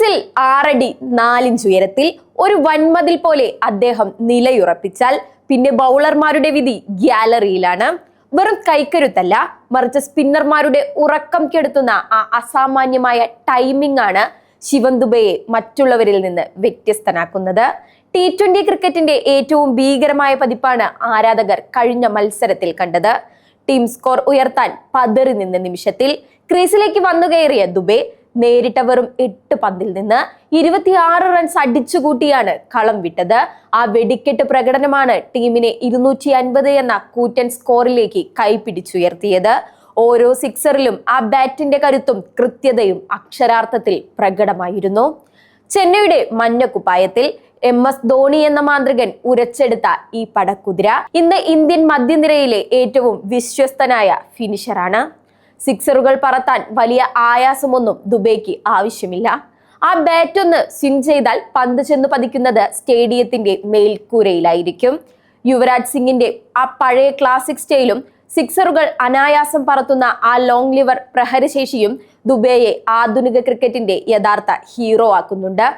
ക്രീസിൽ 6 അടി 4 ഇഞ്ച് ഉയരത്തിൽ ഒരു വൻമതിൽ പോലെ അദ്ദേഹം നിലയുറപ്പിച്ചാൽ പിന്നെ ബൗളർമാരുടെ വിധി ഗ്യാലറിയിലാണ്. വെറും കൈക്കരുത്തല്ല, മറിച്ച് സ്പിന്നർമാരുടെ ഉറക്കം കെടുത്തുന്ന ആ അസാമാന്യമായ ടൈമിംഗ് ആണ് ശിവം ദുബെയെ മറ്റുള്ളവരിൽ നിന്ന് വ്യത്യസ്തനാക്കുന്നത്. T20 ക്രിക്കറ്റിന്റെ ഏറ്റവും ഭീകരമായ പതിപ്പാണ് ആരാധകർ കഴിഞ്ഞ മത്സരത്തിൽ കണ്ടത്. ടീം സ്കോർ ഉയർത്താൻ പതറി നിന്ന നിമിഷത്തിൽ ക്രീസിലേക്ക് വന്നു കയറിയ ദുബെ നേരിട്ട വെറും 8 പന്തിൽ നിന്ന് 26 റൺസ് അടിച്ചുകൂട്ടിയാണ് കളം വിട്ടത്. ആ വെടിക്കെട്ട് പ്രകടനമാണ് ടീമിനെ 250 എന്ന കൂറ്റൻ സ്കോറിലേക്ക് കൈപിടിച്ചുയർത്തിയത്. ഓരോ സിക്സറിലും ആ ബാറ്റിന്റെ കരുത്തും കൃത്യതയും അക്ഷരാർത്ഥത്തിൽ പ്രകടമായിരുന്നു. ചെന്നൈയുടെ മഞ്ഞക്കുപ്പായത്തിൽ MS ധോണി എന്ന മാന്ത്രികൻ ഉരച്ചെടുത്ത ഈ പടക്കുതിര ഇന്ന് ഇന്ത്യൻ മധ്യനിരയിലെ ഏറ്റവും വിശ്വസ്തനായ ഫിനിഷറാണ്. സിക്സറുകൾ പറത്താൻ വലിയ ആയാസമൊന്നും ദുബെയ്ക്ക് ആവശ്യമില്ല. ആ ബാറ്റ് ഒന്ന് സ്വിംഗ് ചെയ്താൽ പന്ത് ചെന്ന് പതിക്കുന്നത് സ്റ്റേഡിയത്തിന്റെ മേൽക്കൂരയിലായിരിക്കും. യുവരാജ് സിംഗിന്റെ ആ പഴയ ക്ലാസിക് സ്റ്റൈലും സിക്സറുകൾ അനായാസം പറത്തുന്ന ആ ലോങ് ലിവർ പ്രഹരശേഷിയും ദുബെയെ ആധുനിക ക്രിക്കറ്റിന്റെ യഥാർത്ഥ ഹീറോ ആക്കുന്നുണ്ട്.